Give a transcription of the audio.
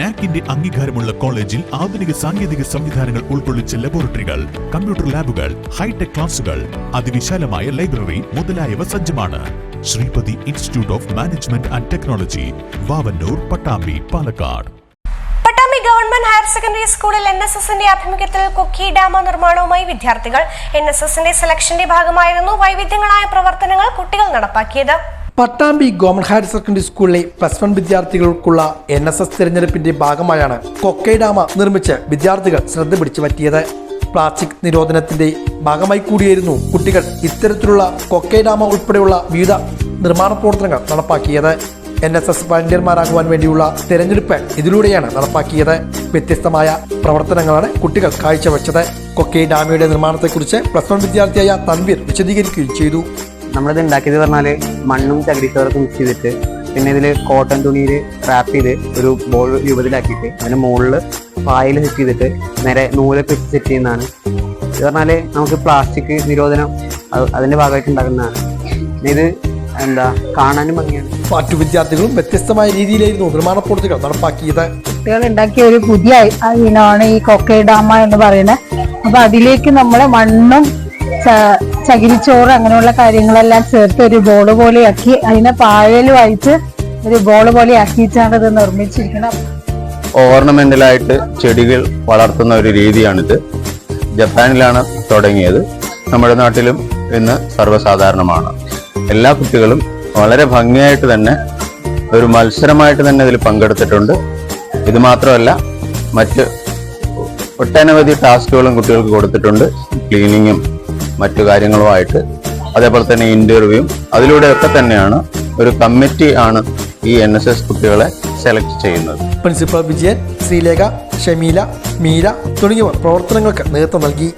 നാക്കിന്റെ അംഗീകാരമുള്ള കോളേജിൽ ആധുനിക സാങ്കേതിക സംവിധാനങ്ങൾ ഉൾക്കൊള്ളിച്ച ലബോറട്ടറികൾ, കമ്പ്യൂട്ടർ ലാബുകൾ, ഹൈടെക് ക്ലാസുകൾ, അതിവിശാലമായ ലൈബ്രറി മുതലായവ സജ്ജമാണ്. Sreepathi institute of management and technology, Vavanoor, Pattambi, Palakkad. Pattambi government higher secondary സ്കൂളിൽ NSSന്റെ ആഭിമുഖ്യത്തിൽ കൊക്കി ഡാം നിർമ്മാണവുമായി വിദ്യാർത്ഥികൾ. NSSന്റെ സെലക്ഷന്റെ ഭാഗമായിരുന്നു വൈവിധ്യങ്ങളായ പ്രവർത്തനങ്ങൾ കുട്ടികൾ നടപ്പാക്കിയത്. പട്ടാമ്പി ഗവൺമെന്റ് ഹയർ സെക്കൻഡറി സ്കൂളിലെ +1 വിദ്യാർത്ഥികൾക്കുള്ള NSS തിരഞ്ഞെടുപ്പിന്റെ ഭാഗമായാണ് കൊക്കൈ ഡാം നിർമ്മിച്ച് വിദ്യാർത്ഥികൾ ശ്രദ്ധ പിടിച്ചു പറ്റിയത്. പ്ലാസ്റ്റിക് നിരോധനത്തിന്റെ ഭാഗമായി കൂടിയായിരുന്നു കുട്ടികൾ ഇത്തരത്തിലുള്ള കൊക്കൈ ഡാം ഉൾപ്പെടെയുള്ള വിവിധ നിർമ്മാണ പ്രവർത്തനങ്ങൾ നടപ്പാക്കിയത്. NSS വളണ്ടിയർമാരാകുവാൻ വേണ്ടിയുള്ള തിരഞ്ഞെടുപ്പ് ഇതിലൂടെയാണ് നടപ്പാക്കിയത്. വ്യത്യസ്തമായ പ്രവർത്തനങ്ങളാണ് കുട്ടികൾ കാഴ്ചവെച്ചത്. കൊക്കൈ ഡാമിയുടെ നിർമ്മാണത്തെക്കുറിച്ച് +1 വിദ്യാർത്ഥിയായ തൻവീർ വിശദീകരിക്കുകയും ചെയ്തു. നമ്മളിത് ഉണ്ടാക്കിയത് പറഞ്ഞാൽ മണ്ണും ചകിരിച്ചോറൊക്കെ മിക്സ് ചെയ്തിട്ട് പിന്നെ ഇതിൽ കോട്ടൺ തുണിയിൽ റാപ്പ് ചെയ്ത് ഒരു ബോൾ രൂപത്തിലാക്കിയിട്ട് അതിന് മുകളിൽ പായൽ സെറ്റ് ചെയ്തിട്ട് നേരെ നൂലൊക്കെ വെച്ച് സെറ്റ് ചെയ്യുന്നതാണ്. ഇത് പറഞ്ഞാൽ നമുക്ക് പ്ലാസ്റ്റിക് നിരോധനം അതിൻ്റെ ഭാഗമായിട്ട് ഉണ്ടാക്കുന്നതാണ്. ഇത് കാണാനും ഭംഗിയാണ്. മറ്റു വിദ്യാർത്ഥികളും വ്യത്യസ്തമായ രീതിയിലായിരുന്നു നിർമ്മാണ പ്രവൃത്തികൾ നടപ്പാക്കിയത്. കുട്ടികൾ ഉണ്ടാക്കിയ ഒരു പുതിയ ഇനമാണ് ഈ കൊക്കൈ ഡാം എന്ന് പറയുന്നത്. അപ്പൊ അതിലേക്ക് നമ്മളെ മണ്ണും ചകിരിച്ചോറ് അങ്ങനെയുള്ള കാര്യങ്ങളെല്ലാം ചേർത്ത് ഒരു ബോൾ പോലെയാക്കി അതിനെ പായലുമായിട്ട് ഒരു ബോൾ പോലെ ആക്കിയിട്ടാണ് ഇത് നിർമ്മിച്ചിരിക്കുന്നത്. ഓർണമെന്റലായിട്ട് ചെടികൾ വളർത്തുന്ന ഒരു രീതിയാണിത്. ജപ്പാനിലാണ് തുടങ്ങിയത്. നമ്മുടെ നാട്ടിലും ഇന്ന് സർവ്വസാധാരണമാണ്. എല്ലാ കുട്ടികളും വളരെ ഭംഗിയായിട്ട് തന്നെ ഒരു മത്സരമായിട്ട് തന്നെ ഇതിൽ പങ്കെടുത്തിട്ടുണ്ട്. ഇത് മാത്രമല്ല, മറ്റ് ഒട്ടനവധി ടാസ്കുകളും കുട്ടികൾക്ക് കൊടുത്തിട്ടുണ്ട്. ക്ലീനിങ്ങും മറ്റു കാര്യങ്ങളുമായിട്ട്, അതേപോലെ തന്നെ ഇന്റർവ്യൂവും. അതിലൂടെയൊക്കെ തന്നെയാണ് ഒരു കമ്മിറ്റി ആണ് ഈ NSS കുട്ടികളെ സെലക്ട് ചെയ്യുന്നത്. പ്രിൻസിപ്പൽ വിജയൻ, ശ്രീലേഖ, ഷമീല, മീര തുടങ്ങിയവർ പ്രവർത്തനങ്ങൾക്ക് നേതൃത്വം നൽകി.